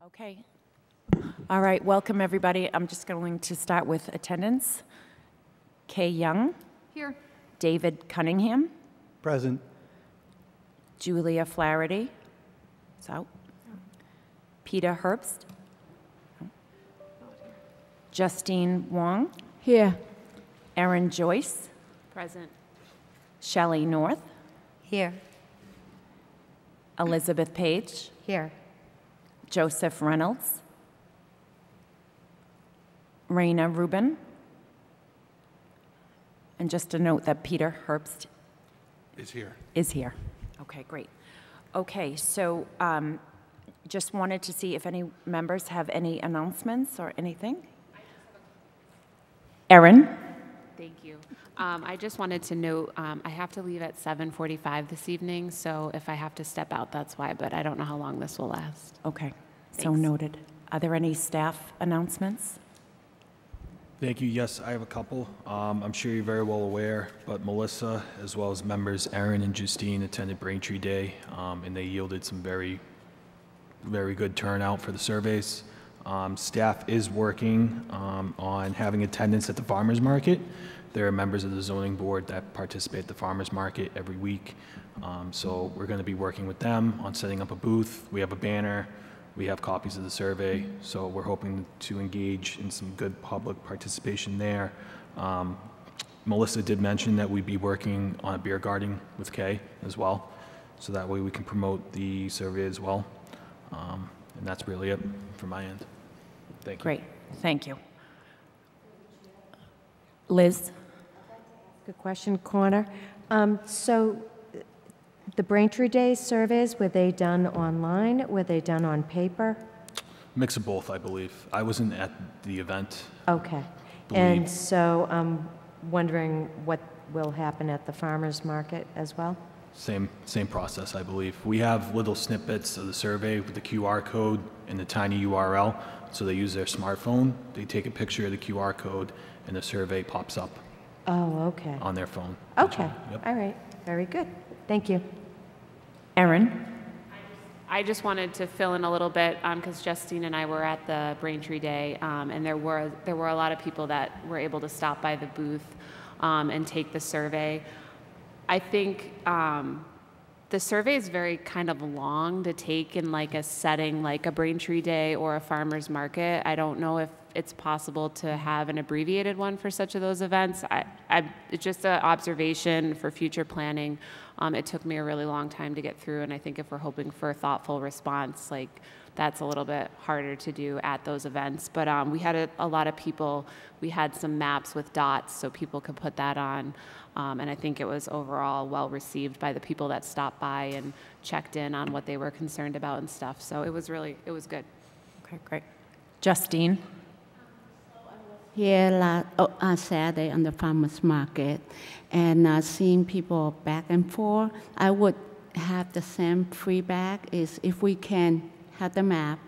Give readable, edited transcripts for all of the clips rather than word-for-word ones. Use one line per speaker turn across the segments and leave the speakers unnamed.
Okay. All right, welcome everybody. I'm just going to start with attendance. Kay Young.
Here.
David Cunningham.
Present.
Julia Flaherty. Is out. Peter Herbst. Justine Wong.
Here.
Erin Joyce.
Present.
Shelley North.
Here.
Elizabeth Page.
Here.
Joseph Reynolds. Raina Rubin. And just a note that Peter Herbst
Is here.
is here. Okay, great. Okay, so just wanted to see if any members have any announcements or anything. Erin?
Thank you. I just wanted to note, I have to leave at 7:45 this evening, so if I have to step out, that's why, but I don't know how long this will last.
Okay, so
Thanks.
noted. Are there any staff announcements?
Thank you. Yes, I have a couple. I'm sure you're very well aware, but Melissa, as well as members Erin and Justine, attended Braintree Day, and they yielded some very good turnout for the surveys. Staff is working on having attendance at the farmers market. There are members of the zoning board that participate at the farmers market every week. So we're going to be working with them on setting up a booth. We have a banner. We have copies of the survey. So we're hoping to engage in some good public participation there. Melissa did mention that we'd be working on a beer garden with Kay as well. So that way we can promote the survey as well. And that's really it from my end. Thank you.
Great, thank you. Liz?
Good question, Connor. So the Braintree Day surveys, were they done online? Were they done on paper?
Mix of both, I believe. I wasn't at the event.
Okay.
Believe.
And so I'm wondering what will happen at the farmers market as well?
Same process, I believe. We have little snippets of the survey with the QR code and the tiny URL. So they use their smartphone, they take a picture of the QR code, and the survey pops up
Oh, okay.
on their phone.
Okay,
Yep.
all right, very good. Thank you.
Erin?
I just wanted to fill in a little bit because Justine and I were at the Braintree Day, and there were a lot of people that were able to stop by the booth and take the survey. I think the survey is very kind of long to take in like a setting like a Braintree Day or a farmer's market. I don't know if it's possible to have an abbreviated one for such of those events. It's just an observation for future planning. It took me a really long time to get through, and I think if we're hoping for a thoughtful response, like that's a little bit harder to do at those events. But we had a lot of people. We had some maps with dots so people could put that on. And I think it was overall well received by the people that stopped by and checked in on what they were concerned about and stuff. So it was good.
Okay, great. Justine?
Here Saturday on the farmers market, and seeing people back and forth, I would have the same feedback is if we can have the map,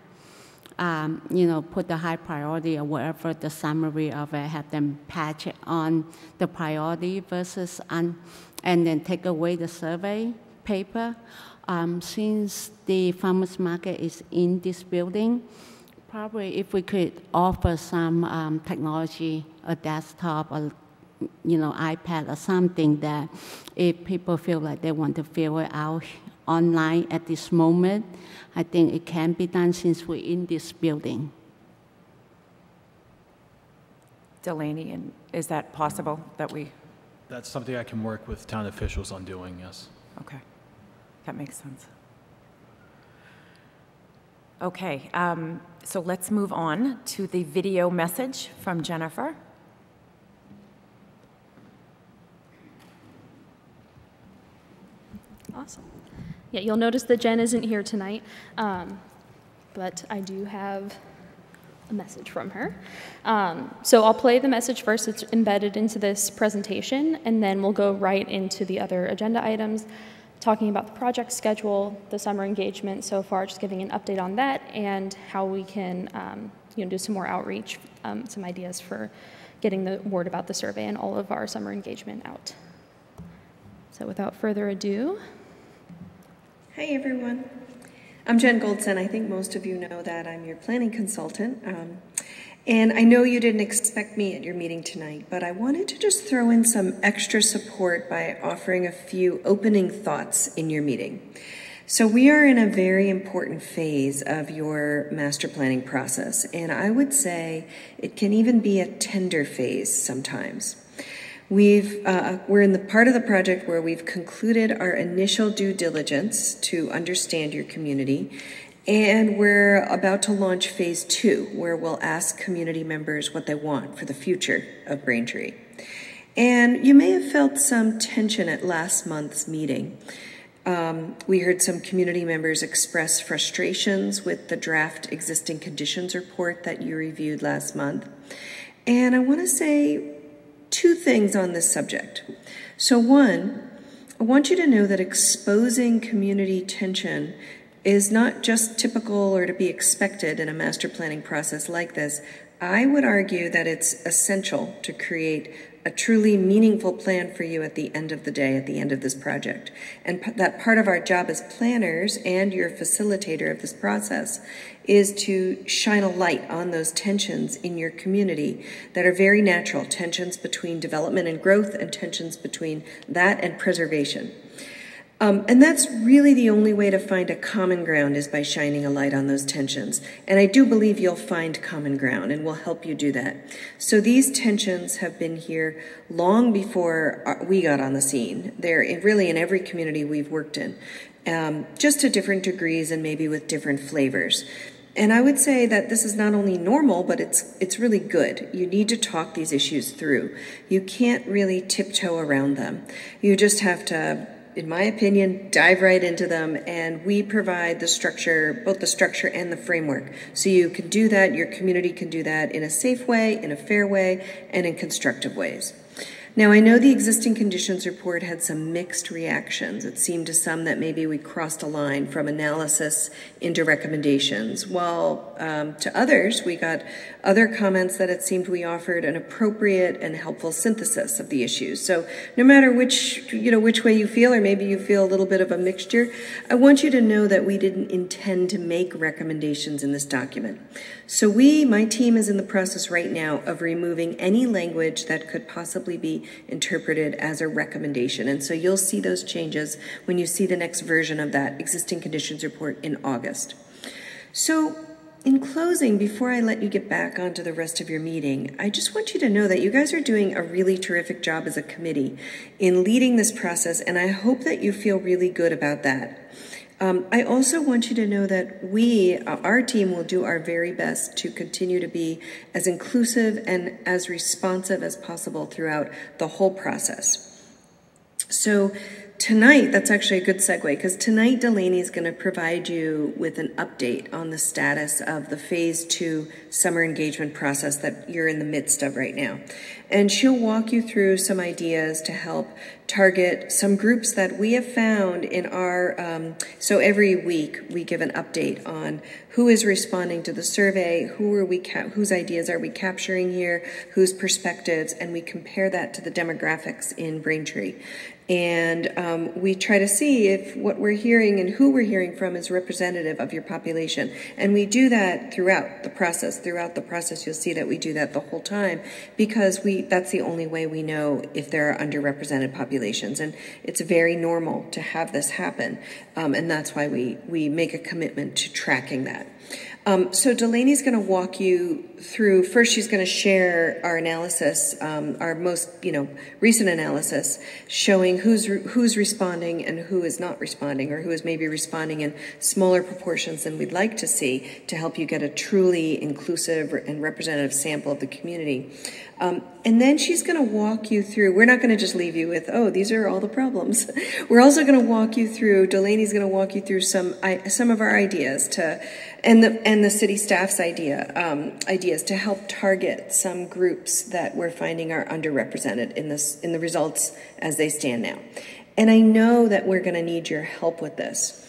put the high priority or whatever the summary of it, have them patch it on the priority versus and then take away the survey paper. Since the farmers market is in this building, probably if we could offer some technology, a desktop, or iPad or something that if people feel like they want to fill it out online at this moment, I think it can be done since we're in this building.
Delaney, and is that possible that we,
That's something I can work with town officials on doing, yes.
okay, that makes sense. Okay, so let's move on to the video message from Jennifer.
Awesome. Yeah, you'll notice that Jen isn't here tonight, but I do have a message from her. So I'll play the message first. It's embedded into this presentation, and then we'll go right into the other agenda items, talking about the project schedule, the summer engagement so far, just giving an update on that, and how we can do some more outreach, some ideas for getting the word about the survey and all of our summer engagement out. So without further ado.
Hi everyone. I'm Jen Goldson. I think most of you know that I'm your planning consultant. And I know you didn't expect me at your meeting tonight, but I wanted to just throw in some extra support by offering a few opening thoughts in your meeting. So we are in a very important phase of your master planning process, and I would say it can even be a tender phase sometimes. We're in the part of the project where we've concluded our initial due diligence to understand your community, and we're about to launch phase 2, where we'll ask community members what they want for the future of Braintree. And you may have felt some tension at last month's meeting. We heard some community members express frustrations with the draft existing conditions report that you reviewed last month. And I want to say 2 things on this subject. So one, I want you to know that exposing community tension is not just typical or to be expected in a master planning process like this. I would argue that it's essential to create a truly meaningful plan for you at the end of the day, at the end of this project. And that part of our job as planners and your facilitator of this process is to shine a light on those tensions in your community that are very natural, tensions between development and growth and tensions between that and preservation. And that's really the only way to find a common ground is by shining a light on those tensions. And I do believe you'll find common ground, and we'll help you do that. So these tensions have been here long before we got on the scene. They're really in every community we've worked in, just to different degrees and maybe with different flavors. And I would say that this is not only normal, but it's really good. You need to talk these issues through. You can't really tiptoe around them. You just have to, in my opinion, dive right into them, and we provide the structure, both the structure and the framework. So you can do that, your community can do that in a safe way, in a fair way, and in constructive ways. Now, I know the existing conditions report had some mixed reactions. It seemed to some that maybe we crossed a line from analysis into recommendations, while to others, we got other comments that it seemed we offered an appropriate and helpful synthesis of the issues. So no matter which way you feel, or maybe you feel a little bit of a mixture, I want you to know that we didn't intend to make recommendations in this document. So my team is in the process right now of removing any language that could possibly be interpreted as a recommendation. And so you'll see those changes when you see the next version of that existing conditions report in August. So in closing, before I let you get back onto the rest of your meeting, I just want you to know that you guys are doing a really terrific job as a committee in leading this process, and I hope that you feel really good about that. I also want you to know that our team will do our very best to continue to be as inclusive and as responsive as possible throughout the whole process. So tonight, that's actually a good segue, because tonight Delaney is going to provide you with an update on the status of the Phase 2 summer engagement process that you're in the midst of right now. And she'll walk you through some ideas to help target some groups that we have found in our, so every week we give an update on who is responding to the survey, whose ideas are we capturing here, whose perspectives, and we compare that to the demographics in Braintree. And we try to see if what we're hearing and who we're hearing from is representative of your population. And we do that throughout the process. Throughout the process, you'll see that we do that the whole time, because that's the only way we know if there are underrepresented populations. And it's very normal to have this happen. And that's why we make a commitment to tracking that. So Delaney's going to walk you through, first she's going to share our analysis, our most recent analysis, showing who's responding and who is not responding, or who is maybe responding in smaller proportions than we'd like to see, to help you get a truly inclusive and representative sample of the community. And then she's going to walk you through, we're not going to just leave you with, oh, these are all the problems. We're also going to walk you through, Delaney's going to walk you through some of our ideas and the city staff's ideas to help target some groups that we're finding are underrepresented in the results as they stand now. And I know that we're going to need your help with this.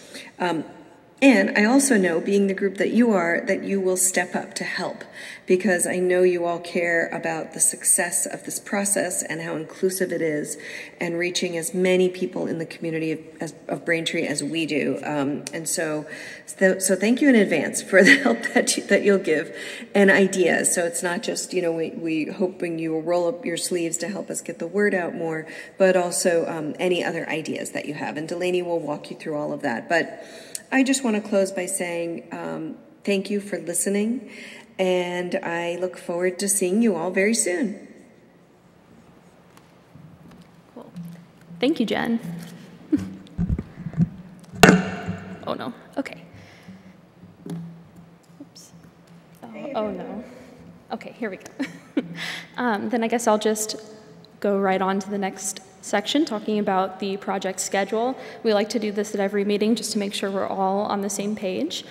And I also know, being the group that you are, that you will step up to help, because I know you all care about the success of this process and how inclusive it is, and reaching as many people in the community of Braintree as we do. And so thank you in advance for the help that you'll give and ideas. So it's not just, we hoping you will roll up your sleeves to help us get the word out more, but also any other ideas that you have. And Delaney will walk you through all of that. But I just want to close by saying thank you for listening, and I look forward to seeing you all very soon.
Cool. Thank you, Jen. Oh, no. Okay. Oops. Oh, no. Okay, here we go. Then I guess I'll just go right on to the next section, talking about the project schedule. We like to do this at every meeting just to make sure we're all on the same page.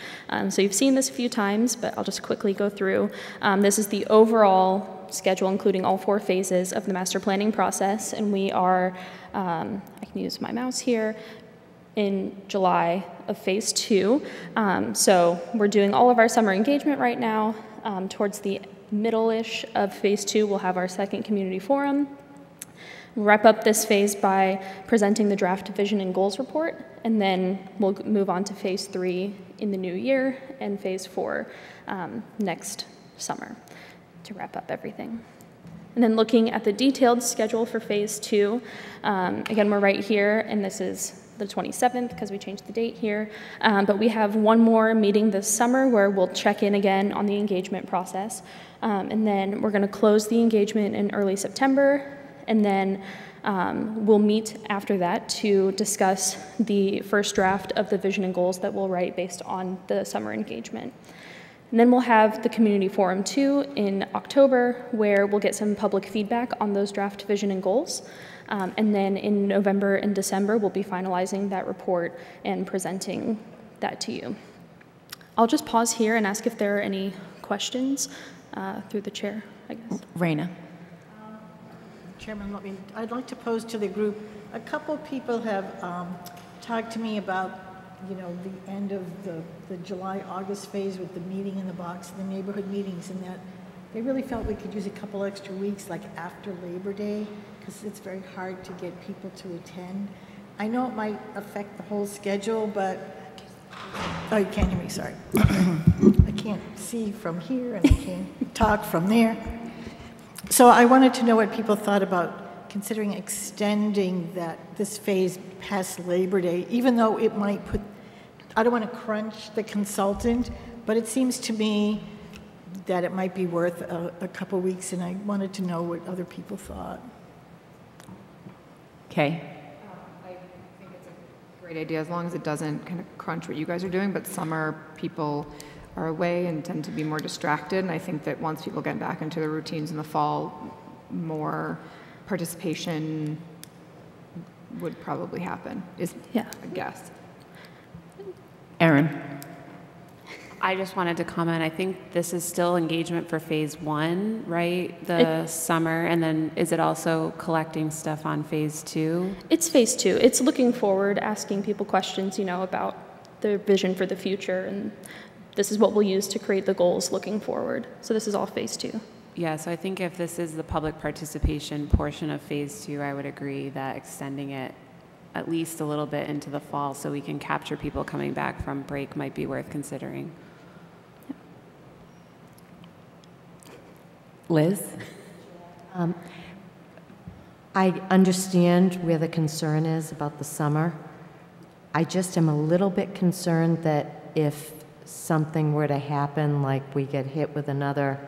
So you've seen this a few times, but I'll just quickly go through. This is the overall schedule, including all 4 phases of the master planning process, and we are, I can use my mouse here, in July of phase 2. So we're doing all of our summer engagement right now. Towards the middle-ish of phase 2, we'll have our second community forum. We'll wrap up this phase by presenting the draft vision and goals report, and then we'll move on to phase 3 in the new year and phase 4 next summer to wrap up everything. And then looking at the detailed schedule for phase 2, again, we're right here, and this is the 27th because we changed the date here, but we have one more meeting this summer where we'll check in again on the engagement process, and then we're going to close the engagement in early September. And then we'll meet after that to discuss the first draft of the vision and goals that we'll write based on the summer engagement. And then we'll have the Community Forum 2 in October, where we'll get some public feedback on those draft vision and goals. And then in November and December, we'll be finalizing that report and presenting that to you. I'll just pause here and ask if there are any questions through the chair, I guess.
Raina.
Chairman, I'd like to pose to the group. A couple people have talked to me about, the end of the July-August phase with the meeting in the box, the neighborhood meetings, and that they really felt we could use a couple extra weeks, like after Labor Day, because it's very hard to get people to attend. I know it might affect the whole schedule, but oh, you can't hear me. Sorry, I can't see from here, and I can't talk from there. So I wanted to know what people thought about considering extending this phase past Labor Day, even though it might put, I don't want to crunch the consultant, but it seems to me that it might be worth a couple weeks, and I wanted to know what other people thought.
Okay.
I think it's a great idea as long as it doesn't kind of crunch what you guys are doing, but summer people are away and tend to be more distracted, and I think that once people get back into their routines in the fall, more participation would probably happen, is a guess.
Erin.
I just wanted to comment, I think this is still engagement for phase 1, right? The summer, and then is it also collecting stuff on phase 2?
It's phase 2. It's looking forward, asking people questions, about their vision for the future, and this is what we'll use to create the goals looking forward. So this is all phase 2.
Yeah, so I think if this is the public participation portion of phase 2, I would agree that extending it at least a little bit into the fall so we can capture people coming back from break might be worth considering.
Liz?
I understand where the concern is about the summer. I just am a little bit concerned that if something were to happen, like we get hit with another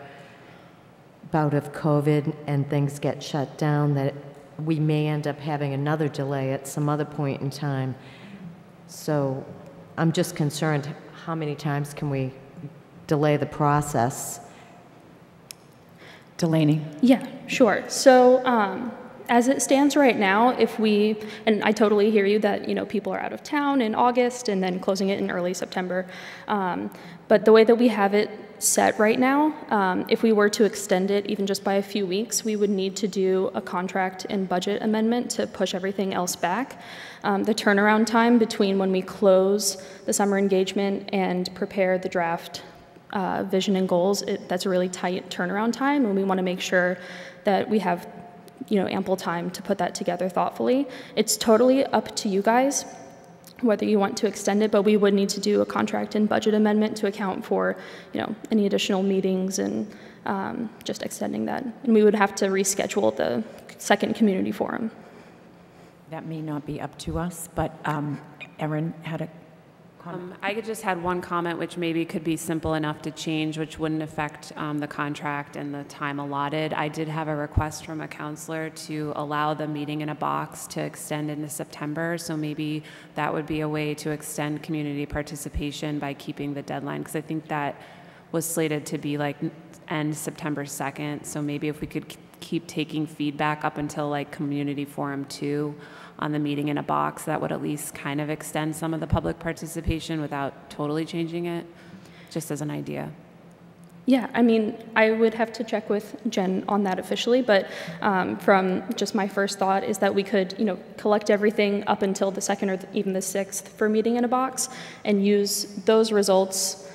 bout of COVID and things get shut down, that we may end up having another delay at some other point in time. So I'm just concerned, how many times can we delay the process?
Delaney.
Yeah, sure. So as it stands right now, and I totally hear you that, people are out of town in August and then closing it in early September. But the way that we have it set right now. If we were to extend it even just by a few weeks, we would need to do a contract and budget amendment to push everything else back. The turnaround time between when we close the summer engagement and prepare the draft vision and goals, that's a really tight turnaround time, and we want to make sure that we have ample time to put that together thoughtfully. It's totally up to you guys whether you want to extend it, but we would need to do a contract and budget amendment to account for, any additional meetings and just extending that. And we would have to reschedule the second community forum.
That may not be up to us, but Erin had a comment.
I just had one comment, which maybe could be simple enough to change, which wouldn't affect the contract and the time allotted. I did have a request from a counselor to allow the meeting in a box to extend into September, so maybe that would be a way to extend community participation by keeping the deadline, because I think that was slated to be like end September 2nd, so maybe if we could keep taking feedback up until like community forum 2 on the meeting in a box, that would at least kind of extend some of the public participation without totally changing it, just as an idea.
Yeah, I mean, I would have to check with Jen on that officially, but from just my first thought is that we could, collect everything up until the 2nd or even the 6th for meeting in a box and use those results,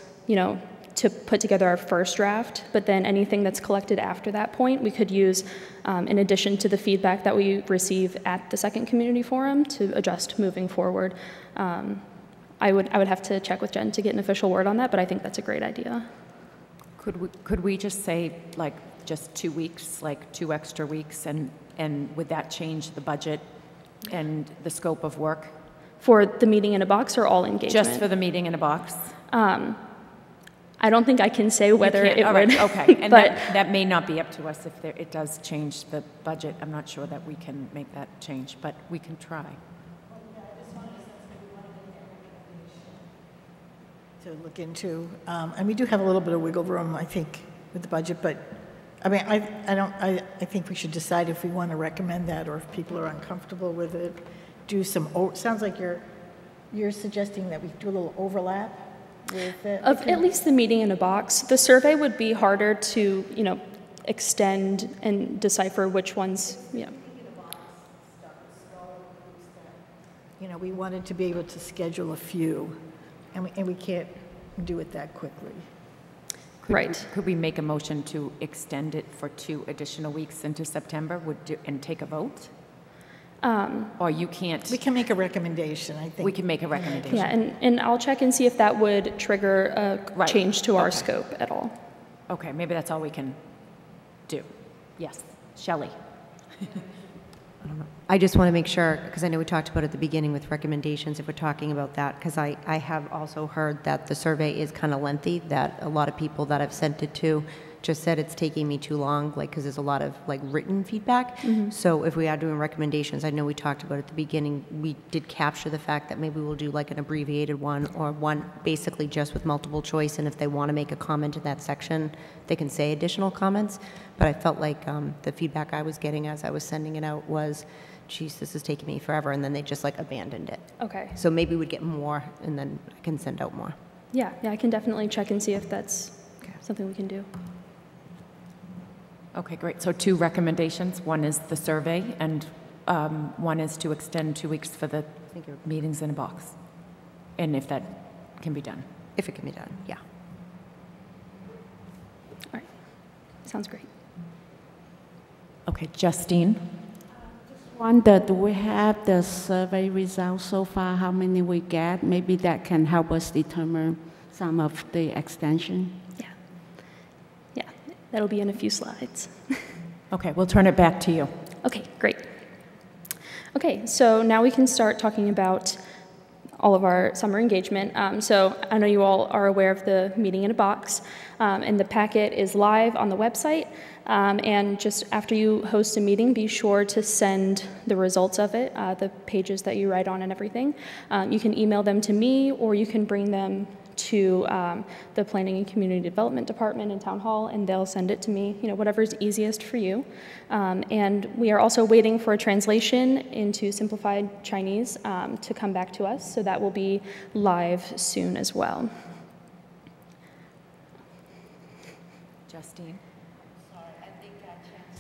to put together our first draft, but then anything that's collected after that point, we could use in addition to the feedback that we receive at the second community forum to adjust moving forward. I would have to check with Jen to get an official word on that, but I think that's a great idea.
Could we just say like just 2 weeks, like 2 extra weeks, and would that change the budget and the scope of work?
For the meeting in a box or all engagement?
Just for the meeting in a box.
I don't think I can say whether it would.
Right, okay, and
but
that may not be up to us if it does change the budget. I'm not sure that we can make that change, but we can try.
To look into, and we do have a little bit of wiggle room, I think, with the budget, but I mean, I think we should decide if we want to recommend that or if people are uncomfortable with it. Do some, sounds like you're suggesting that we do a little overlap with it?
Of at least the meeting in a box. The survey would be harder to, extend and decipher which ones,
We wanted to be able to schedule a few, and we can't do it that quickly.
Right.
Could we make a motion to extend it for 2 additional weeks into September and take a vote? Or you can't?
We can make a recommendation, I think.
We can make a recommendation.
Yeah, and I'll check and see if that would trigger a change to our scope at all.
Okay, maybe that's all we can do. Yes, Shelley.
I just want to make sure, because I know we talked about at the beginning with recommendations, if we're talking about that, because I have also heard that the survey is kind of lengthy, that a lot of people that I've sent it to just said it's taking me too long, because there's a lot of written feedback. Mm-hmm. So if we are doing recommendations, I know we talked about at the beginning, we did capture the fact that maybe we'll do an abbreviated one or one basically just with multiple choice, and if they want to make a comment in that section, they can say additional comments. But I felt like the feedback I was getting as I was sending it out was, geez, this is taking me forever, and then they just abandoned it.
Okay.
So maybe we'd get more, and then I can send out more.
Yeah, I can definitely check and see if that's something we can do.
Okay, great. So 2 recommendations. One is the survey, and one is to extend 2 weeks for the meetings in a box. And if that can be done.
If it can be done, yeah.
All right. Sounds great.
Okay, Justine.
Wonder, do we have the survey results so far? How many we get? Maybe that can help us determine some of the extension.
Yeah, that'll be in a few slides.
Okay, we'll turn it back to you.
Okay, great. Okay, so now we can start talking about all of our summer engagement. So I know you all are aware of the meeting in a box, and the packet is live on the website. And just after you host a meeting, be sure to send the results of it, the pages that you write on and everything. You can email them to me, or you can bring them to the Planning and Community Development Department in Town Hall, and they'll send it to me, whatever's easiest for you. And we are also waiting for a translation into simplified Chinese to come back to us, so that will be live soon as well.
Justine?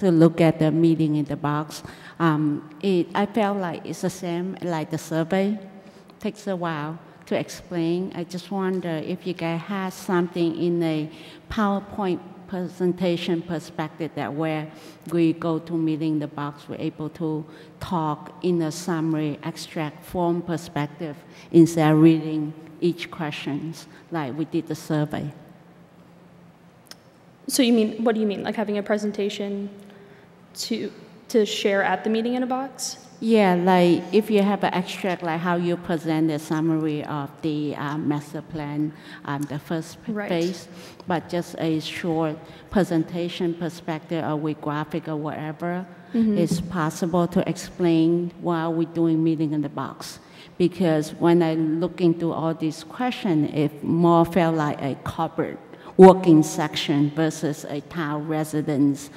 To look at the meeting in the box, I felt like it's the same like the survey. Takes a while to explain. I just wonder if you guys have something in a PowerPoint presentation perspective that where we go to meeting in the box, we're able to talk in a summary extract form perspective instead of reading each questions like we did the survey.
So you mean, what do you mean, like having a presentation to share at the meeting in a box?
Yeah, like if you have an extract, like how you present the summary of the master plan, the first phase, but just a short presentation perspective or with graphic or whatever, is possible to explain while we're doing meeting in the box. Because when I look into all these questions, it more felt like a corporate working section versus a town residence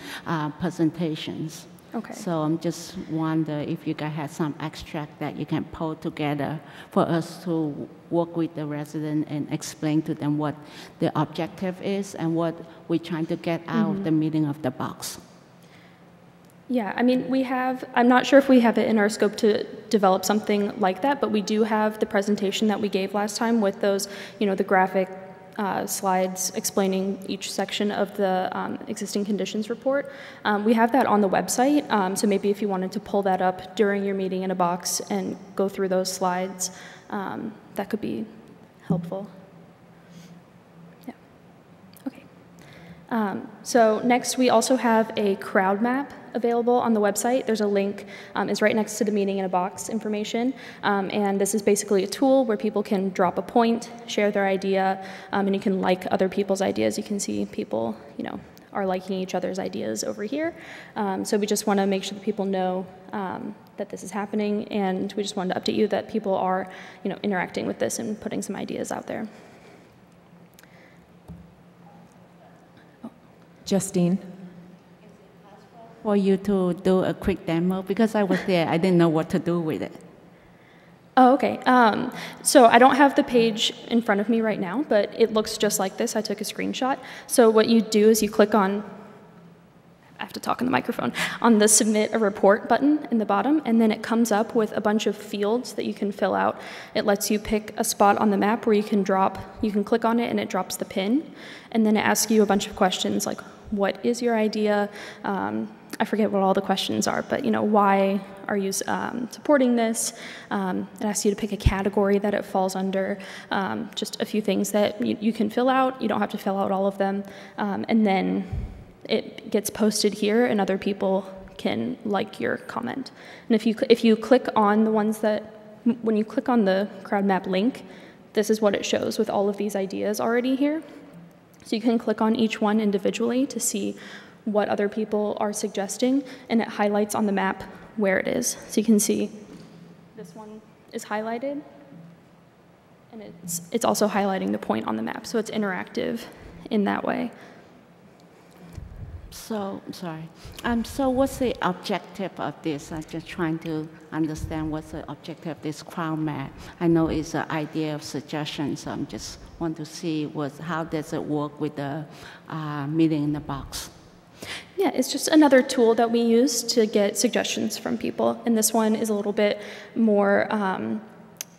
presentations.
Okay.
So I'm just wonder if you guys have some extract that you can pull together for us to work with the resident and explain to them what the objective is and what we're trying to get out of the meeting of the box.
Yeah, I mean, I'm not sure if we have it in our scope to develop something like that, but we do have the presentation that we gave last time with those, the graphic slides explaining each section of the existing conditions report. We have that on the website, so maybe if you wanted to pull that up during your meeting in a box and go through those slides, that could be helpful. Yeah. Okay. So next, we also have a crowd map available on the website. There's a link, it's right next to the meeting in a box information, and this is basically a tool where people can drop a point, share their idea, and you can like other people's ideas. You can see people, are liking each other's ideas over here. So we just want to make sure that people know that this is happening, and we just wanted to update you that people are, interacting with this and putting some ideas out there.
Justine?
For you to do a quick demo, because I was there, I didn't know what to do with it.
Oh, okay. So I don't have the page in front of me right now, but it looks just like this. I took a screenshot. So what you do is you click on, I have to talk in the microphone, on the Submit a Report button in the bottom, and then it comes up with a bunch of fields that you can fill out. It lets you pick a spot on the map where you can click on it and it drops the pin, and then it asks you a bunch of questions like, what is your idea? I forget what all the questions are, but why are you supporting this? It asks you to pick a category that it falls under, just a few things that you can fill out. You don't have to fill out all of them. And then it gets posted here and other people can like your comment. And if you click on the ones when you click on the crowd map link, this is what it shows with all of these ideas already here. So you can click on each one individually to see what other people are suggesting, and it highlights on the map where it is. So you can see this one is highlighted, and it's also highlighting the point on the map, so it's interactive in that way.
So, sorry. So what's the objective of this? I'm just trying to understand what's the objective of this crowd map. I know it's an idea of suggestion, so I'm just want to see how does it work with the meeting in the box.
Yeah, it's just another tool that we use to get suggestions from people. And this one is a little bit more,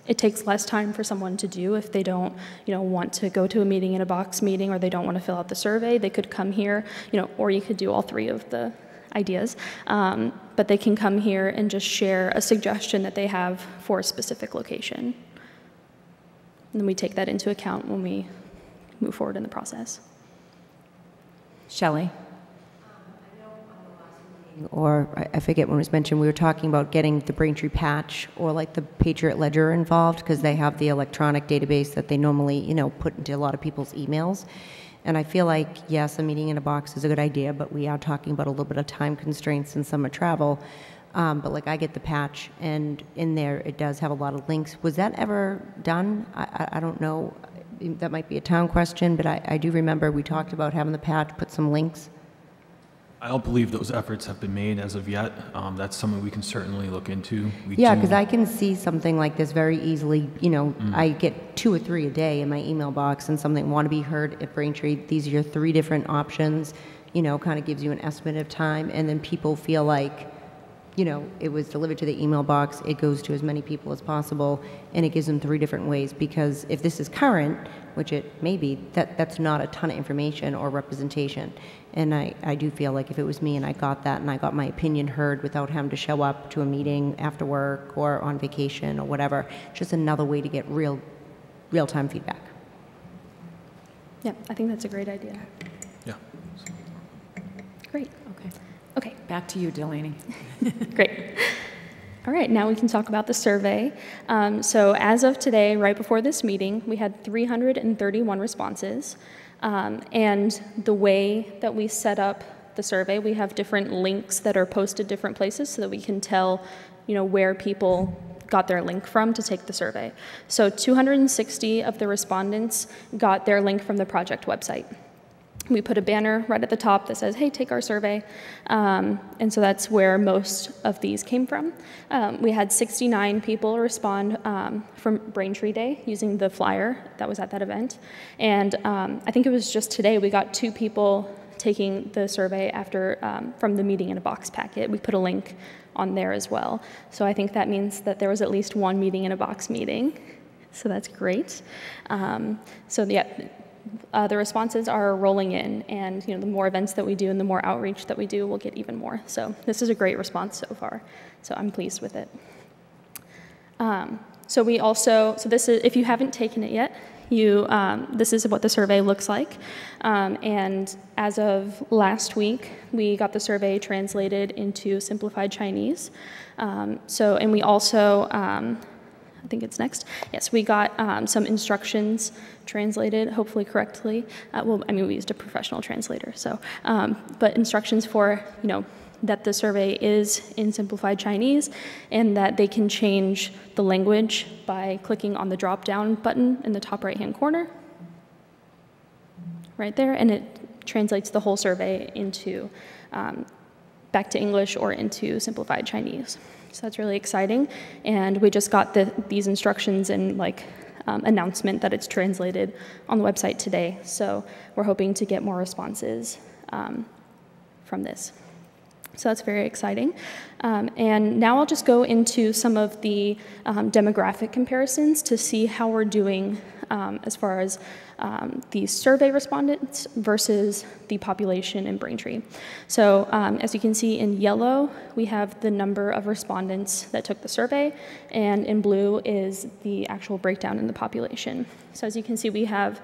it takes less time for someone to do if they don't, want to go to a meeting in a box meeting, or they don't want to fill out the survey. They could come here, or you could do all three of the ideas. But they can come here and just share a suggestion that they have for a specific location. And then we take that into account when we move forward in the process.
Shelley?
Or I forget when it was mentioned, we were talking about getting the Braintree patch or like the Patriot Ledger involved, because they have the electronic database that they normally, put into a lot of people's emails. And I feel like, yes, a meeting in a box is a good idea, but we are talking about a little bit of time constraints and summer travel. But like I get the patch, and in there it does have a lot of links. Was that ever done? I don't know. That might be a town question, but I do remember we talked about having the patch put some links.
I don't believe those efforts have been made as of yet. That's something we can certainly look into.
Yeah, because I can see something like this very easily. You know, I get 2 or 3 a day in my email box and something want to be heard at Braintree. These are your 3 different options, you know, kind of gives you an estimate of time. And then people feel like, you know, it was delivered to the email box, it goes to as many people as possible, and it gives them 3 different ways. Because if this is current, which it may be, that's not a ton of information or representation. And I do feel like if it was me and I got that and I got my opinion heard without having to show up to a meeting after work or on vacation or whatever, just another way to get real-time feedback.
Yeah, I think that's a great idea.
Yeah.
Great.
Okay.
Okay,
Back to you, Delaney.
great. All right, now we can talk about the survey. So as of today, right before this meeting, we had 331 responses. And the way that we set up the survey, we have different links that are posted different places so that we can tell, you know, where people got their link from to take the survey. So 260 of the respondents got their link from the project website. We put a banner right at the top that says, hey, take our survey. And so that's where most of these came from. We had 69 people respond from Braintree Day using the flyer that was at that event. And I think it was just today we got 2 people taking the survey after from the meeting in a box packet. We put a link on there as well. So I think that means that there was at least 1 meeting in a box meeting. So that's great. The responses are rolling in, and you know, the more events that we do and the more outreach that we do, we'll get even more. So this is a great response so far. So I'm pleased with it. So this is, if you haven't taken it yet, this is what the survey looks like. And as of last week, we got the survey translated into simplified Chinese. And we also, I think it's next. Yes, we got some instructions translated, hopefully correctly. We used a professional translator, so, but instructions for, you know, that the survey is in simplified Chinese and that they can change the language by clicking on the drop-down button in the top right-hand corner, right there, and it translates the whole survey into back to English or into simplified Chinese. So that's really exciting, and we just got these instructions and announcement that it's translated on the website today. So we're hoping to get more responses from this. So that's very exciting. And now I'll just go into some of the demographic comparisons to see how we're doing as far as the survey respondents versus the population in Braintree. So as you can see in yellow, we have the number of respondents that took the survey, and in blue is the actual breakdown in the population. So as you can see, we have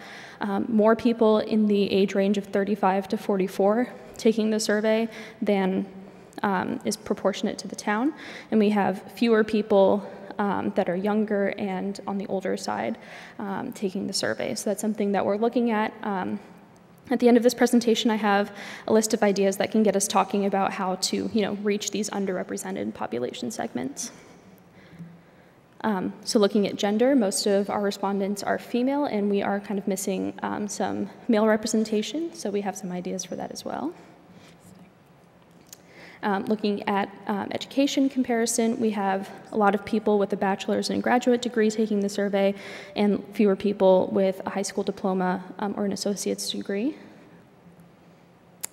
more people in the age range of 35 to 44 taking the survey than is proportionate to the town, and we have fewer people that are younger and on the older side taking the survey. So that's something that we're looking at. At the end of this presentation, I have a list of ideas that can get us talking about how to, you know, reach these underrepresented population segments. So looking at gender, most of our respondents are female, and we are kind of missing some male representation, so we have some ideas for that as well. Looking at education comparison, we have a lot of people with a bachelor's and graduate degree taking the survey, and fewer people with a high school diploma or an associate's degree.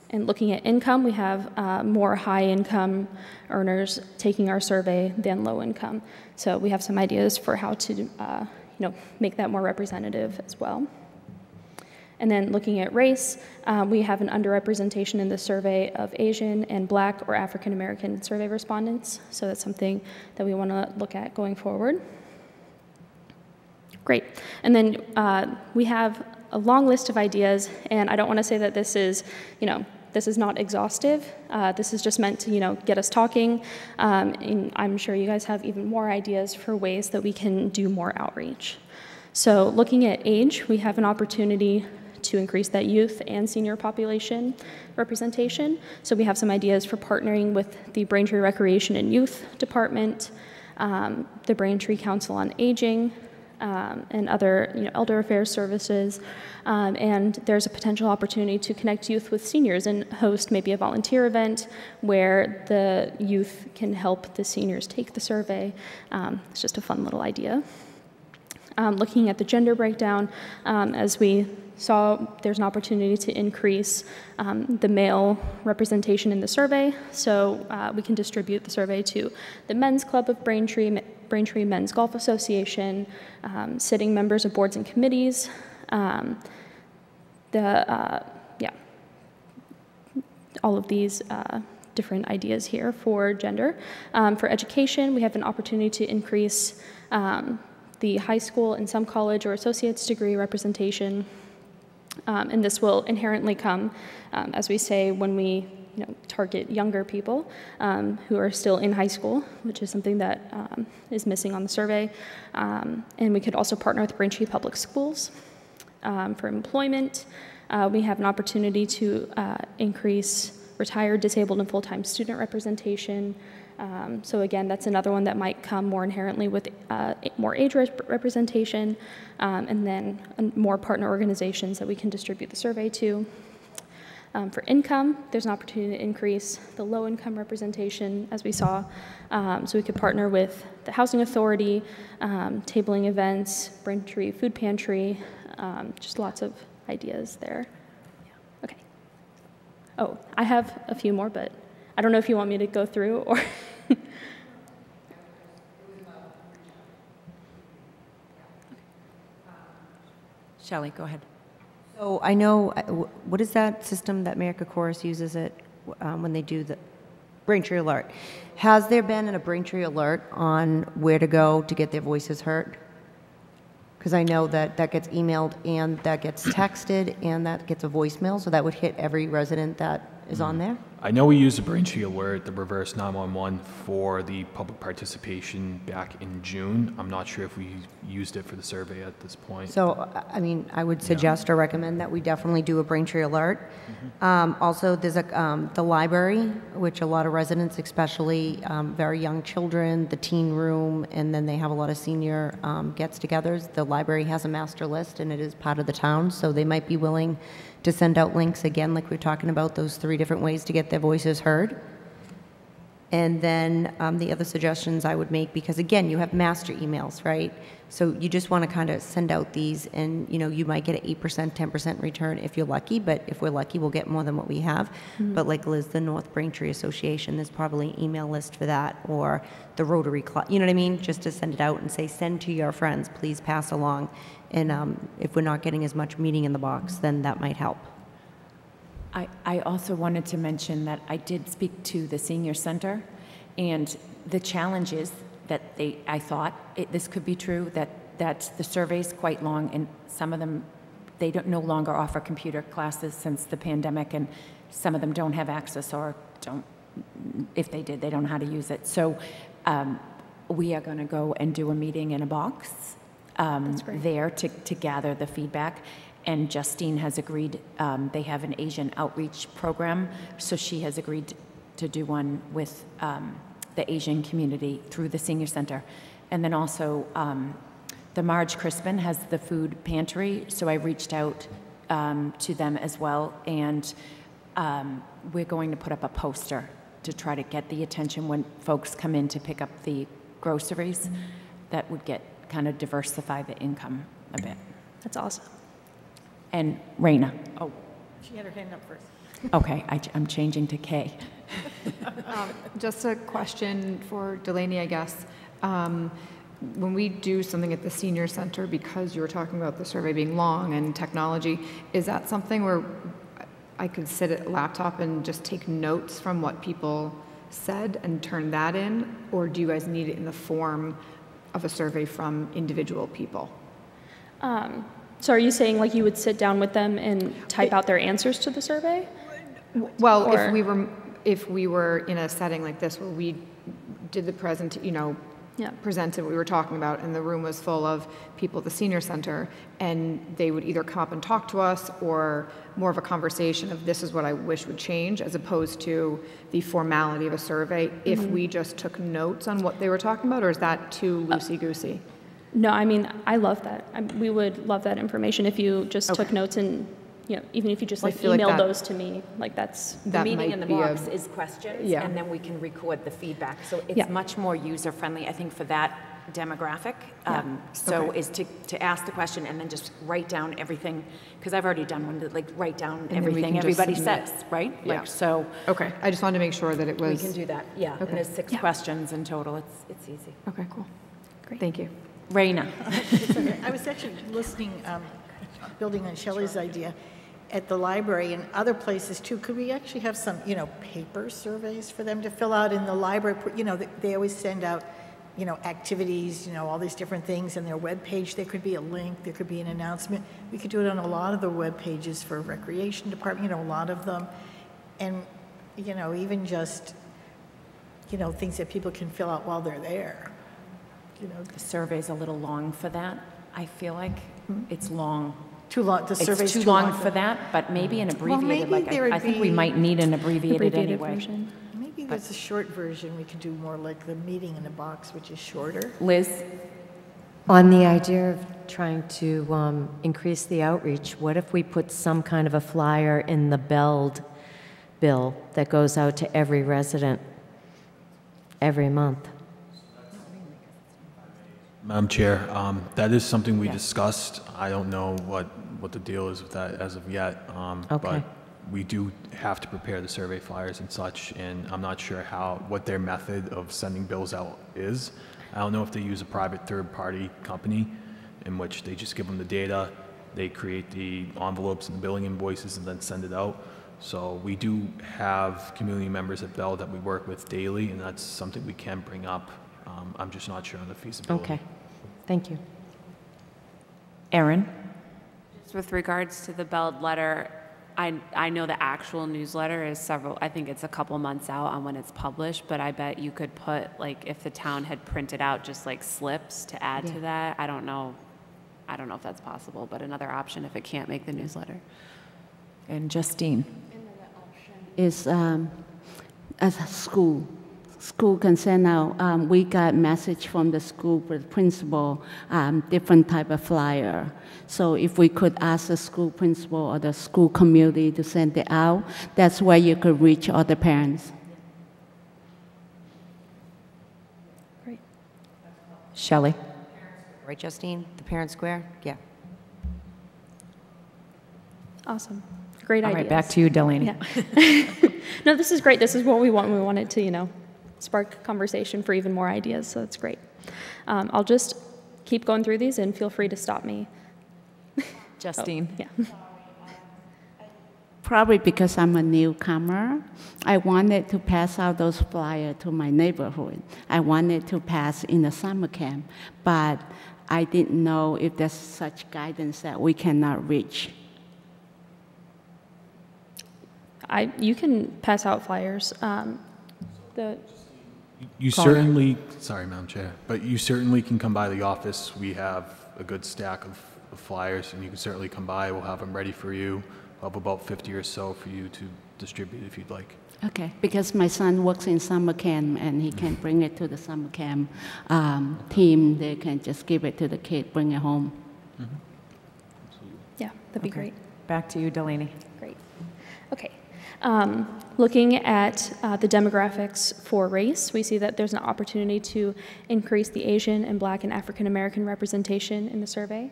And looking at income, we have more high-income earners taking our survey than low-income. So we have some ideas for how to make that more representative as well. And then looking at race, we have an underrepresentation in the survey of Asian and Black or African American survey respondents. So that's something that we want to look at going forward. Great. And then we have a long list of ideas, and I don't want to say that this is, this is not exhaustive. This is just meant to, get us talking. And I'm sure you guys have even more ideas for ways that we can do more outreach. So looking at age, we have an opportunity to increase that youth and senior population representation. So we have some ideas for partnering with the Braintree Recreation and Youth Department, the Braintree Council on Aging, and other elder affairs services. And there's a potential opportunity to connect youth with seniors and host maybe a volunteer event where the youth can help the seniors take the survey. It's just a fun little idea. Looking at the gender breakdown, as we saw, there's an opportunity to increase the male representation in the survey. So we can distribute the survey to the Men's Club of Braintree, Braintree Men's Golf Association, sitting members of boards and committees, all of these different ideas here for gender. For education, we have an opportunity to increase the high school and some college or associate's degree representation. And this will inherently come, as we say, when we target younger people who are still in high school, which is something that is missing on the survey. And we could also partner with Braintree Public Schools for employment. We have an opportunity to increase retired, disabled, and full-time student representation. So again, that's another one that might come more inherently with more age representation, and then more partner organizations that we can distribute the survey to. For income, there's an opportunity to increase the low-income representation, as we saw. So we could partner with the Housing Authority, tabling events, Braintree Food Pantry, just lots of ideas there. Okay. Oh, I have a few more, but I don't know if you want me to go through or...
Shelley, go ahead. So I know, what is that system that America Chorus uses it when they do the Braintree Alert? Has there been a Braintree Alert on where to go to get their voices heard? Because I know that that gets emailed and that gets texted and that gets a voicemail, so that would hit every resident that is on there?
I know we used the Braintree Alert, the reverse 911, for the public participation back in June. I'm not sure if we used it for the survey at this point.
So, I mean, I would suggest or recommend that we definitely do a Braintree Alert. Also, there's the library, which a lot of residents, especially very young children, the teen room, and then they have a lot of senior gets-togethers. The library has a master list, and it is part of the town, so they might be willing to send out links, again, like we're talking about, those 3 different ways to get their voices heard. And then the other suggestions I would make, because again, you have master emails, right? So you just want to kind of send out these, and you might get an 8%, 10% return if you're lucky, but if we're lucky, we'll get more than what we have. But like Liz, the North Braintree Association, there's probably an email list for that, or the Rotary Club, you know what I mean? Just to send it out and say, send to your friends, please pass along. And if we're not getting as much meeting in the box, then that might help.
I also wanted to mention that I did speak to the senior center, and the challenge is that I thought this could be true, that the survey is quite long, and some of them, they no longer offer computer classes since the pandemic, and some of them don't have access or don't, if they did, they don't know how to use it. So we are going to go and do a meeting in a box there to gather the feedback. And Justine has agreed, they have an Asian outreach program, so she has agreed to do one with the Asian community through the senior center. And then also, the Marge Crispin has the food pantry, so I reached out to them as well, and we're going to put up a poster to try to get the attention when folks come in to pick up the groceries. That would kind of diversify the income a bit.
That's awesome.
And Raina. Oh,
She had her hand up first.
okay, I'm changing to Kay.
Just a question for Delaney, I guess. When we do something at the senior center, because you were talking about the survey being long and technology, is that something where I could sit at a laptop and just take notes from what people said and turn that in? Or do you guys need it in the form of a survey from individual people?
So are you saying like you would sit down with them and type out their answers to the survey?
Well,
Or-
if we were in a setting like this where we did the presented what we were talking about, and the room was full of people at the senior center, and they would either come up and talk to us, or more of a conversation of this is what I wish would change, as opposed to the formality of a survey, if we just took notes on what they were talking about, or is that too loosey-goosey?
No, I mean, I love that. We would love that information if you just took notes and, even if you just like
feel like
emailed
that-
those to me, like that's,
The
That
meeting
might
in the
be a-
box is questions,
Yeah.
and then we can record the feedback. So it's
Yeah.
much more user-friendly, I think, for that demographic. So
Okay.
is to ask the question and then just write down everything, because I've already done one, that, like, write down
then we
everything
can just
everybody
submit.
says, right?
Yeah.
Like, so
Okay, I just wanted to make sure that it
we
was.
can do that, yeah. And
Okay.
there's 6
Yeah.
questions in total, it's easy.
Okay, cool.
Great.
Thank you.
Raina.
I was actually listening, building on Shelley's idea, at the library and other places too. Could we actually have some, paper surveys for them to fill out in the library? They always send out, activities, all these different things in their webpage. There could be a link, there could be an announcement. We could do it on a lot of the web pages for recreation department, a lot of them. And, even just, things that people can fill out while they're there.
The survey's a little long for that, I feel like. It's long.
Too long, the survey's
It's too long for that, but maybe an abbreviated,
maybe
like,
there would
I think we
be-
might need an abbreviated anyway.
version.
Maybe there's a short version. We could do more like the meeting in a box, which is shorter.
Liz?
On the idea of trying to increase the outreach, what if we put some kind of a flyer in the Beld bill that goes out to every resident every month?
Madam Chair, that is something we discussed. I don't know what the deal is with that as of yet.
Okay.
But we do have to prepare the survey flyers and such, and I'm not sure what their method of sending bills out is. I don't know if they use a private third-party company in which they just give them the data, they create the envelopes and the billing invoices and then send it out. So we do have community members at Bell that we work with daily, and that's something we can bring up. I'm just not sure on the feasibility.
Okay, thank you.
Erin?
Just with regards to the Belled letter, I know the actual newsletter is I think it's a couple months out on when it's published, but I bet you could put, like, if the town had printed out just like slips to add to that. I don't know if that's possible, but another option if it can't make the newsletter.
And Justine?
Is as a school can send out, we got message from the school principal, different type of flyer. So if we could ask the school principal or the school community to send it out, that's where you could reach other parents.
Great.
Shelley?
Right, Justine? The Parent Square? Yeah.
Awesome. Great
All
ideas.
right, back to you, Delaney.
Yeah. No, this is great. This is what we want. We want it to, spark conversation for even more ideas, so that's great. I'll just keep going through these and feel free to stop me.
Justine?
Yeah.
Probably because I'm a newcomer, I wanted to pass out those flyers to my neighborhood. I wanted to pass in the summer camp, but I didn't know if there's such guidance that we cannot reach.
You can pass out flyers.
You certainly, sorry, Madam Chair, but you certainly can come by the office. We have a good stack of flyers, and you can certainly come by. We'll have them ready for you. We'll have about 50 or so for you to distribute if you'd like.
Okay, because my son works in summer camp and he can bring it to the summer camp team. They can just give it to the kid, bring it home.
Yeah, that'd be great.
Back to you, Delaney.
Great. Okay. Looking at the demographics for race, we see that there's an opportunity to increase the Asian and Black and African American representation in the survey.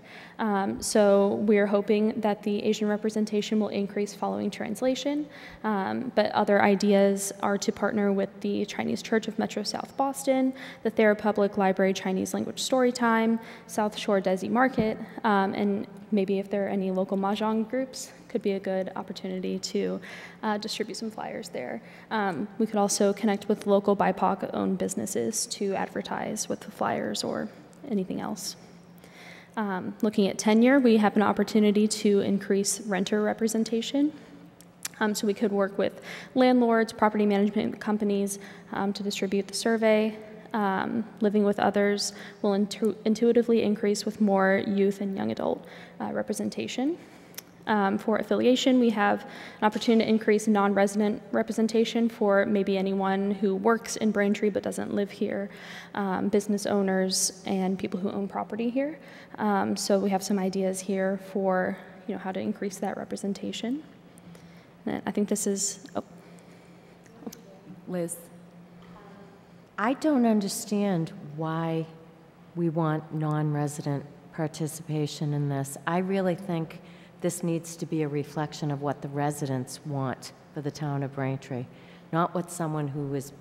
So we're hoping that the Asian representation will increase following translation, but other ideas are to partner with the Chinese Church of Metro South Boston, the Thayer Public Library Chinese Language Storytime, South Shore Desi Market, and maybe if there are any local mahjong groups, could be a good opportunity to distribute some flyers there. We could also connect with local BIPOC-owned businesses to advertise with the flyers or anything else. Looking at tenure, we have an opportunity to increase renter representation. So we could work with landlords, property management companies to distribute the survey. Living with others will intuitively increase with more youth and young adult representation. For affiliation, we have an opportunity to increase non-resident representation for maybe anyone who works in Braintree but doesn't live here, business owners, and people who own property here. So we have some ideas here for how to increase that representation. And I think this is,
Liz?
I don't understand why we want non-resident participation in this. I really think this needs to be a reflection of what the residents want for the town of Braintree, not what someone who is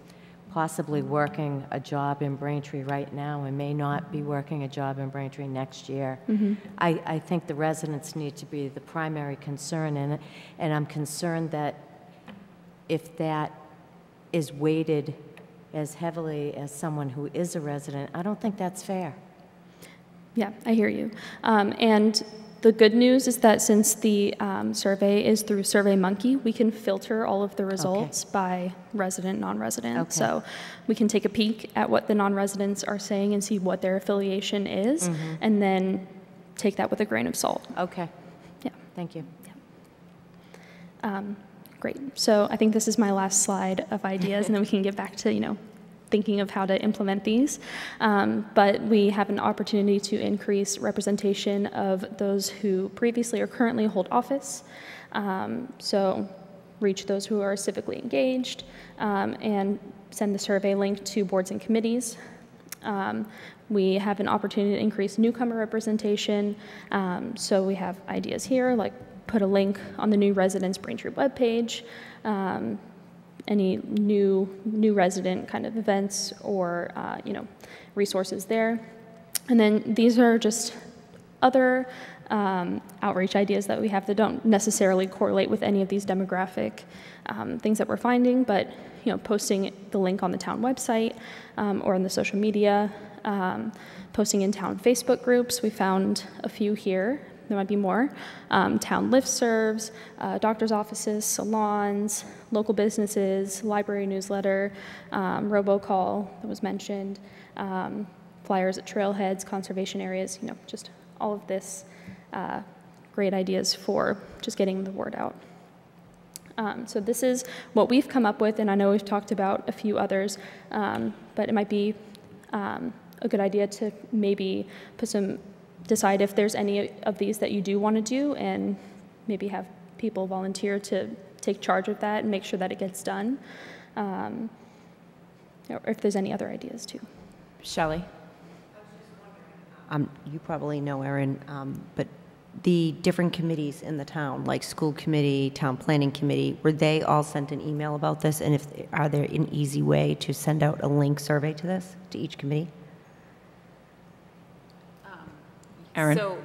possibly working a job in Braintree right now and may not be working a job in Braintree next year. I think the residents need to be the primary concern in it, and I'm concerned that if that is weighted as heavily as someone who is a resident, I don't think that's fair.
Yeah, I hear you. And the good news is that since the survey is through SurveyMonkey, we can filter all of the results by resident, non-resident.
Okay.
So we can take a peek at what the non-residents are saying and see what their affiliation is, and then take that with a grain of salt.
Okay.
Yeah.
Thank you.
Great. So I think this is my last slide of ideas, and then we can get back to, thinking of how to implement these. But we have an opportunity to increase representation of those who previously or currently hold office. So reach those who are civically engaged, and send the survey link to boards and committees. We have an opportunity to increase newcomer representation. So we have ideas here, like put a link on the new residents Braintree webpage, any new resident kind of events or resources there. And then these are just other outreach ideas that we have that don't necessarily correlate with any of these demographic things that we're finding, but posting the link on the town website or on the social media, posting in town Facebook groups. We found a few here. There might be more. Town listservs, doctor's offices, salons, local businesses, library newsletter, robocall that was mentioned, flyers at trailheads, conservation areas, just all of this great ideas for just getting the word out. So this is what we've come up with, and I know we've talked about a few others, but it might be a good idea to maybe decide if there's any of these that you do want to do, and maybe have people volunteer to take charge of that and make sure that it gets done. Or if there's any other ideas too.
Shelley?
You probably know, Erin, but the different committees in the town, like school committee, town planning committee, were they all sent an email about this? And are there an easy way to send out a link survey to this, to each committee?
Erin?
So,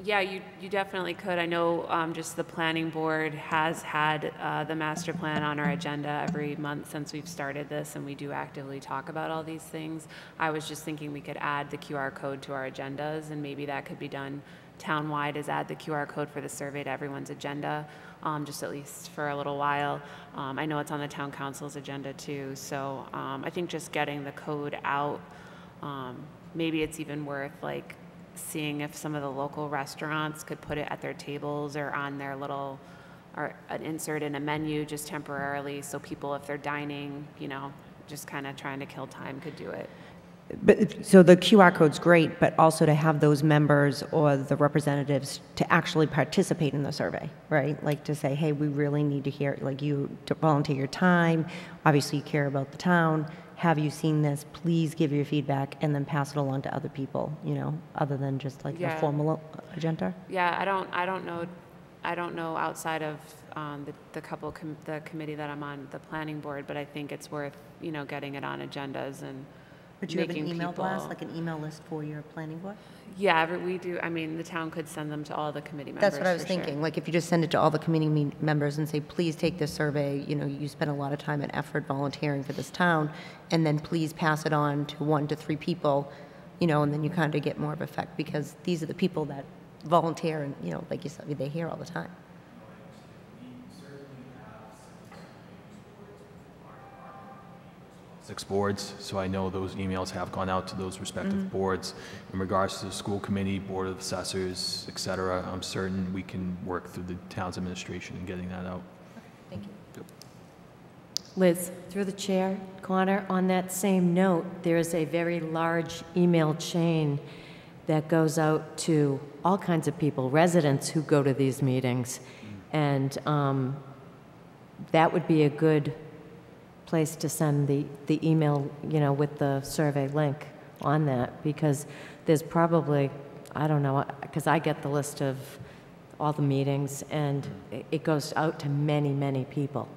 yeah, you definitely could. I know just the planning board has had the master plan on our agenda every month since we've started this, and we do actively talk about all these things. I was just thinking we could add the QR code to our agendas, and maybe that could be done town-wide, is add the QR code for the survey to everyone's agenda, just at least for a little while. I know it's on the town council's agenda too, so I think just getting the code out, maybe it's even worth seeing if some of the local restaurants could put it at their tables or on their little, or an insert in a menu just temporarily, so people, if they're dining, just kind of trying to kill time, could do it.
But so the QR code's great, but also to have those members or the representatives to actually participate in the survey, right? Like to say, hey, we really need to hear, you to volunteer your time. Obviously, you care about the town. Have you seen this? Please give your feedback and then pass it along to other people, other than just a formal agenda.
Yeah, I don't know outside of the committee that I'm on, the planning board, but I think it's worth, getting it on agendas and
But you have an
making
email
people,
blast, like an email list for your planning board?
Yeah, we do. I mean, the town could send them to all the committee members.
That's what I was thinking. Like, if you just send it to all the committee members and say, please take this survey, you spent a lot of time and effort volunteering for this town, and then please pass it on to 1 to 3 people, and then you kind of get more of effect, because these are the people that volunteer and, like you said, they're here all the time.
6 boards, so I know those emails have gone out to those respective boards. In regards to the school committee, board of assessors, et cetera, I'm certain we can work through the town's administration in getting that out.
Thank you.
Yep.
Liz?
Through the chair, Connor, on that same note, there is a very large email chain that goes out to all kinds of people, residents who go to these meetings. And that would be a good place to send the email, with the survey link on that, because there's probably, I don't know, because I get the list of all the meetings, and it goes out to many, many people.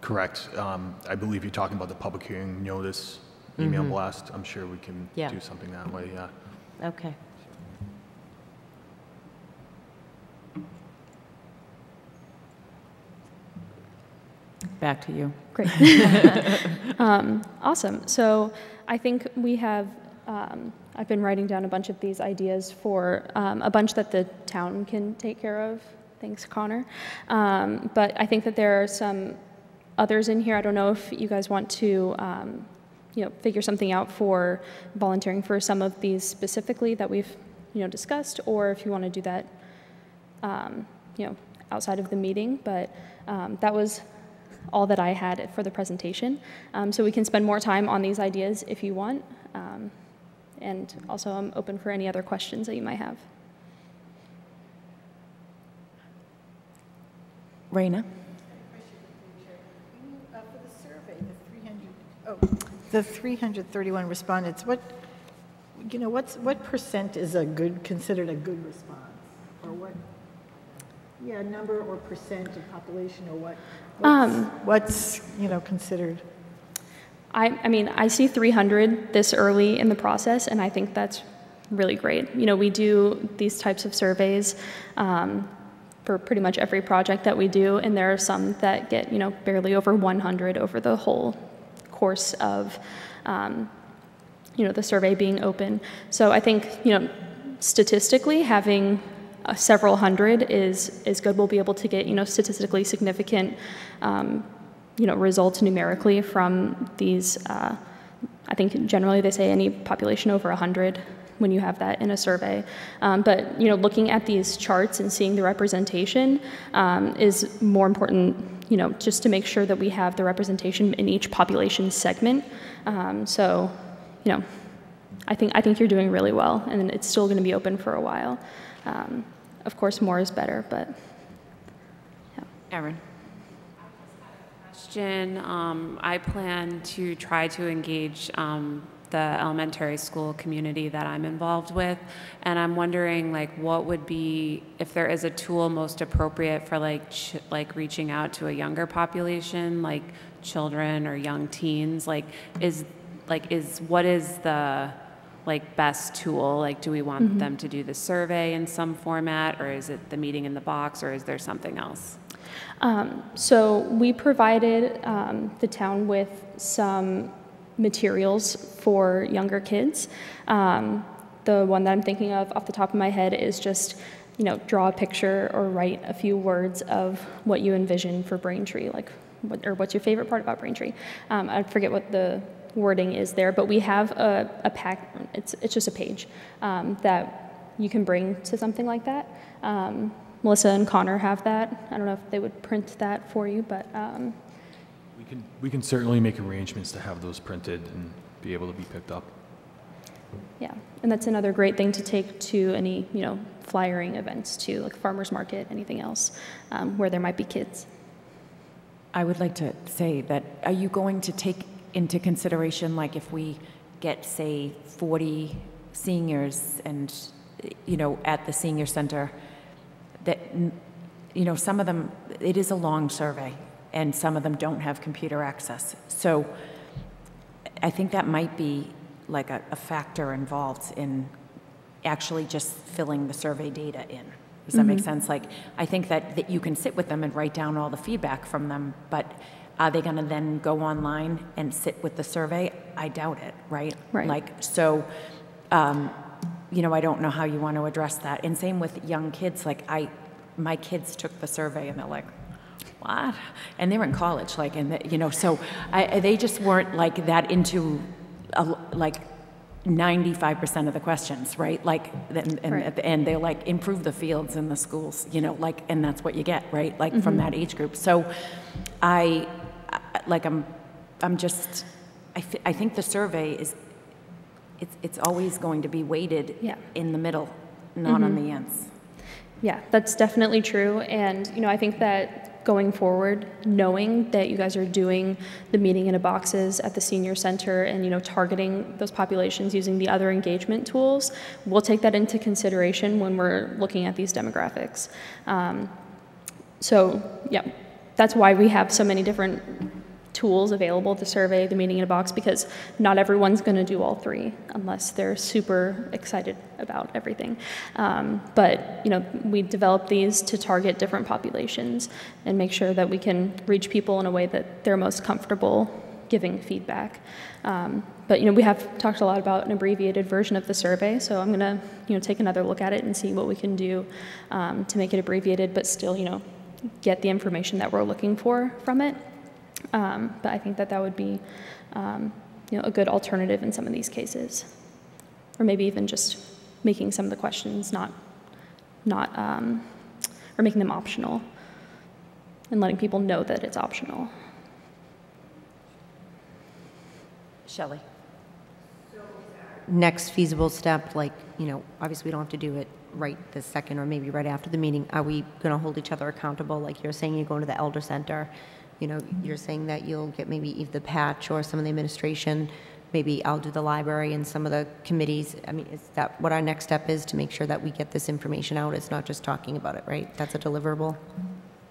Correct. I believe you're talking about the public hearing notice email blast. I'm sure we can do something that way, yeah.
Okay.
Back to you.
Great. Awesome. So I think we have, I've been writing down a bunch of these ideas for a bunch that the town can take care of. Thanks, Connor. But I think that there are some others in here. I don't know if you guys want to, figure something out for volunteering for some of these specifically that we've, discussed, or if you want to do that, outside of the meeting. But that was all that I had for the presentation. So we can spend more time on these ideas if you want. And also I'm open for any other questions that you might have.
Raina?
For the survey, the 331 respondents, what percent is considered a good response? Or what, number or percent of population, or what's considered?
I mean, I see 300 this early in the process, and I think that's really great. We do these types of surveys for pretty much every project that we do, and there are some that get, barely over 100 over the whole course of, the survey being open. So I think, statistically, having several hundred is good. We'll be able to get, statistically significant, results numerically from these. I think generally they say any population over 100 when you have that in a survey. But, looking at these charts and seeing the representation is more important, just to make sure that we have the representation in each population segment. So, I think you're doing really well, and it's still going to be open for a while. Of course, more is better, but yeah.
Erin?
Question. I plan to try to engage the elementary school community that I'm involved with, and I'm wondering, what would be, if there is a tool most appropriate for reaching out to a younger population, like children or young teens. What is the best tool? Do we want them to do the survey in some format, or is it the meeting in the box, or is there something else?
So we provided the town with some materials for younger kids. The one that I'm thinking of off the top of my head is just, draw a picture or write a few words of what you envision for Braintree, what's your favorite part about Braintree. I forget what the wording is there, but we have a pack, it's just a page that you can bring to something like that. Melissa and Connor have that. I don't know if they would print that for you, but
We can certainly make arrangements to have those printed and be able to be picked up.
yeah, and that's another great thing to take to any, flyering events too, like farmers market, anything else, where there might be kids.
I would like to say that, are you going to take into consideration, if we get, say, 40 seniors and, at the senior center, that, some of them, it is a long survey, and some of them don't have computer access. So I think that might be a factor involved in actually just filling the survey data in. Does that make sense? I think that you can sit with them and write down all the feedback from them, but are they going to then go online and sit with the survey? I doubt it, right?
Right.
I don't know how you want to address that. And same with young kids. My kids took the survey and they're like, what? And they were in college, like, and, so they just weren't, like, that into, like, 95% of the questions, right? Like, and
Right.
at the end, they're like, improve the fields in the schools, like, and that's what you get, right? Like, from that age group. So I think the survey is, it's always going to be weighted in the middle, not on the ends.
Yeah, that's definitely true. And, I think that going forward, knowing that you guys are doing the meeting in a boxes at the senior center and, targeting those populations using the other engagement tools, we'll take that into consideration when we're looking at these demographics. So, yeah, that's why we have so many different tools available, the survey, the meeting in a box, because not everyone's going to do all three unless they're super excited about everything. But, we develop these to target different populations and make sure that we can reach people in a way that they're most comfortable giving feedback. But, we have talked a lot about an abbreviated version of the survey, so I'm going to, take another look at it and see what we can do to make it abbreviated, but still, get the information that we're looking for from it. But I think that would be, a good alternative in some of these cases, or maybe even just making some of the questions not, or making them optional, and letting people know that it's optional.
Shelley.
Next feasible step, like, obviously we don't have to do it right this second or maybe right after the meeting. Are we going to hold each other accountable? Like you're saying, you're going to the Elder Center. You're saying that you'll get maybe either the patch or some of the administration. Maybe I'll do the library and some of the committees. I mean, is that what our next step is, to make sure that we get this information out? It's not just talking about it, right? That's a deliverable?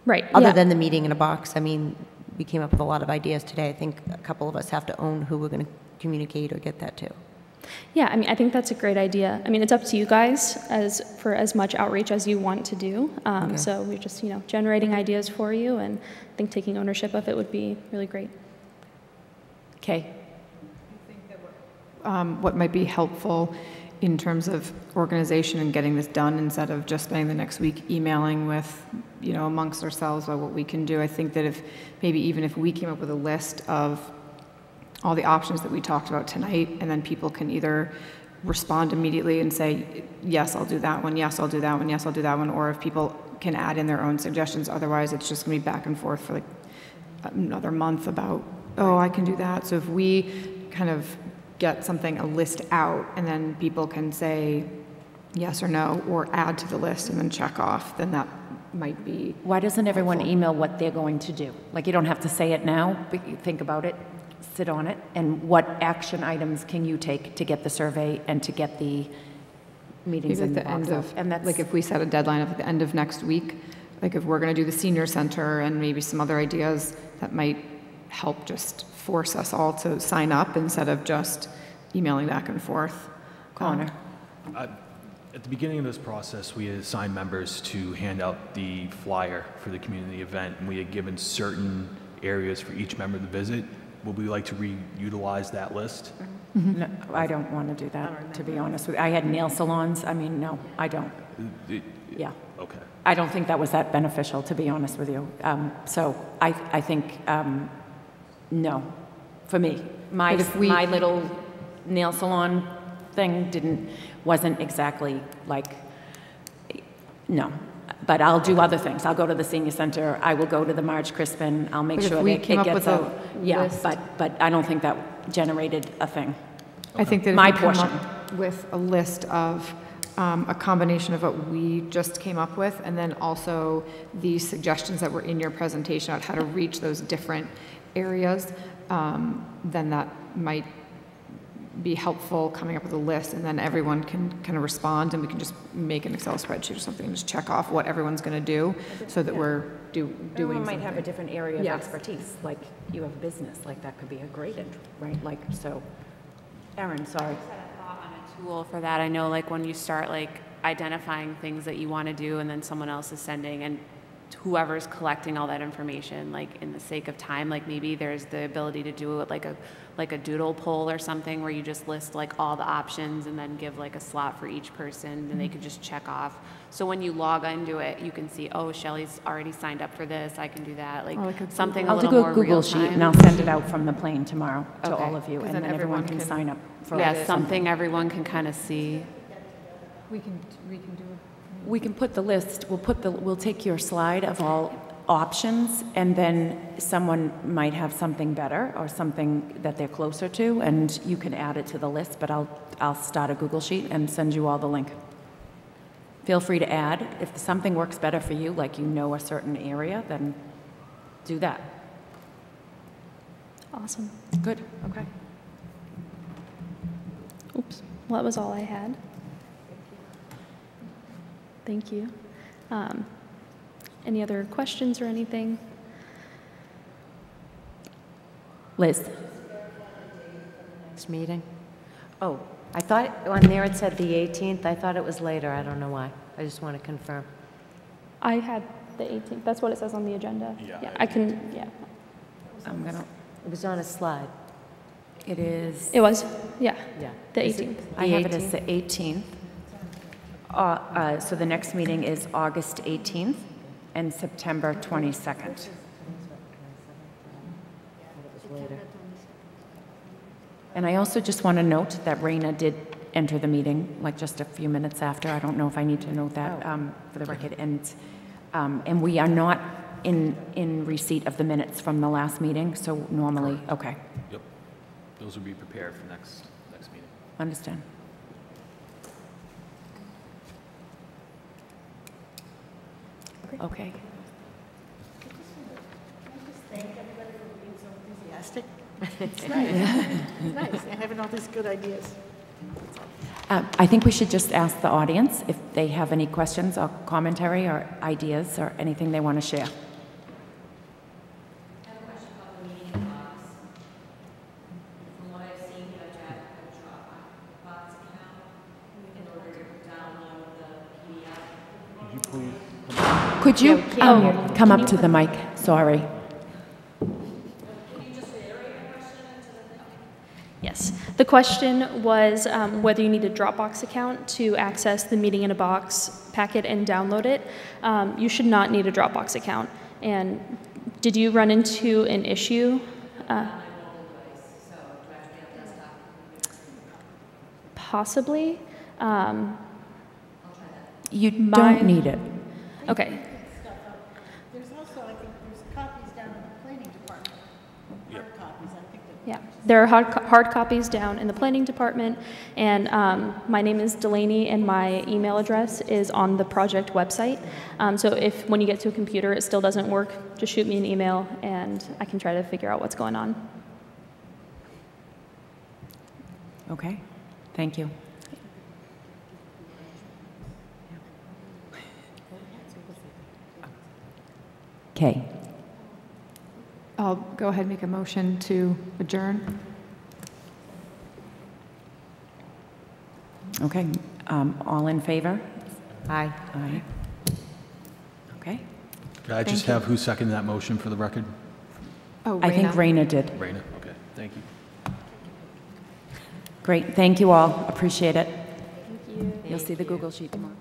Right.
Other than the meeting in a box, I mean, we came up with a lot of ideas today. I think a couple of us have to own who we're going to communicate or get that to.
Yeah, I think that's a great idea. It's up to you guys for as much outreach as you want to do.
Okay.
So we're just, generating ideas for you, and I think taking ownership of it would be really great.
Okay.
What might be helpful in terms of organization and getting this done, instead of just spending the next week emailing with, amongst ourselves about what we can do. I think that even if we came up with a list of all the options that we talked about tonight, and then people can either respond immediately and say, yes, I'll do that one, yes, I'll do that one, yes, I'll do that one, or if people can add in their own suggestions. Otherwise, it's just going to be back and forth for like another month about, oh, I can do that. So if we kind of get a list out, and then people can say yes or no, or add to the list and then check off, then that might be
Why doesn't everyone
helpful.
email what they're going to do? Like, you don't have to say it now, but you think about it, sit on it, and what action items can you take to get the survey and to get the meetings
Maybe
in
at
the
the end
box out?
of,
And that's,
like if we set a deadline at the end of next week, like if we're going to do the senior center and maybe some other ideas that might help just force us all to sign up instead of just emailing back and forth.
Connor.
At the beginning of this process, we had assigned members to hand out the flyer for the community event, and we had given certain areas for each member to visit. Would we like to reutilize that list?
No, I don't want to do that, to be honest with you. I had nail salons. No, I don't. Yeah.
Okay.
I don't think that was that beneficial, to be honest with you. So I think, no, for me. My little nail salon thing wasn't exactly like, no. But I'll do other things. I'll go to the senior center. I will go to the Marge Crispin. I'll make
But if
sure
we
that
came
it
up
gets
with a
out. Yeah,
list-
but I don't think that generated a thing.
I think that if
My
we come
portion.
up with a list of a combination of what we just came up with, and then also the suggestions that were in your presentation on how to reach those different areas, then that might be helpful, coming up with a list, and then everyone can kind of respond, and we can just make an Excel spreadsheet or something and just check off what everyone's going to do, so that we're doing
Everyone might
something.
have a different area of
Yes.
expertise. Like, you have a business, like that could be a great, right? Like, so, Erin, sorry.
Tool for that. I know, like, when you start like identifying things that you want to do and then someone else is sending, and whoever's collecting all that information, like in the sake of time, like maybe there's the ability to do it like a doodle poll or something where you just list like all the options and then give like a slot for each person and they can just check off. So when you log into it, you can see, oh, Shelley's already signed up for this, I can do that, like something a
I'll do
little
a
more
Google
real
sheet
time.
and I'll send it out from the plane tomorrow to
Okay,
all of you,
'cause
and
then
then everyone
everyone
can
can
sign up for
Yeah,
it.
something everyone can kind of see.
We can do it.
We can put the list, we'll take your slide of all options, and then someone might have something better or something that they're closer to, and you can add it to the list, but I'll start a Google sheet and send you all the link. Feel free to add. If something works better for you, like you know a certain area, then do that.
Awesome.
Good, okay.
Oops. Well, that was all I had. Thank you. Any other questions or anything?
Liz?
Next meeting? Oh, I thought on there it said the 18th. I thought it was later. I don't know why. I just want to confirm.
I had the 18th. That's what it says on the agenda.
Yeah,
I can, yeah.
I'm gonna,
It was on a slide.
it is,
It was, yeah,
Yeah.
the
Is it
18th.
I have it as the 18th. So the next meeting is August 18th and September 22nd. And I also just want to note that Raina did enter the meeting, like just a few minutes after. I don't know if I need to note that for the record. And we are not in receipt of the minutes from the last meeting, so normally, okay,
Yep. Those will be prepared for next meeting.
understand. Okay.
Enthusiastic. It's nice. It's nice, and having all these good ideas.
I think we should just ask the audience if they have any questions or commentary or ideas or anything they want to share. Could you come up to the mic? Sorry.
Yes. The question was whether you need a Dropbox account to access the Meeting in a Box packet and download it. You should not need a Dropbox account. And did you run into an issue? Possibly.
You don't need it.
Okay.
There's also, I think, there's copies down in the planning department. Hard copies, I think that.
Yeah, there are hard copies down in the planning department, and my name is Delaney, and my email address is on the project website. So if when you get to a computer it still doesn't work, just shoot me an email, and I can try to figure out what's going on.
Okay, thank you. Okay.
I'll go ahead and make a motion to adjourn.
Okay, all in favor?
Aye.
Aye. Okay.
Could I just have who seconded that motion for the record?
Oh,
I think Raina did.
Raina? Okay, thank you.
Great, thank you all, appreciate it.
Thank you.
You'll see the Google sheet tomorrow.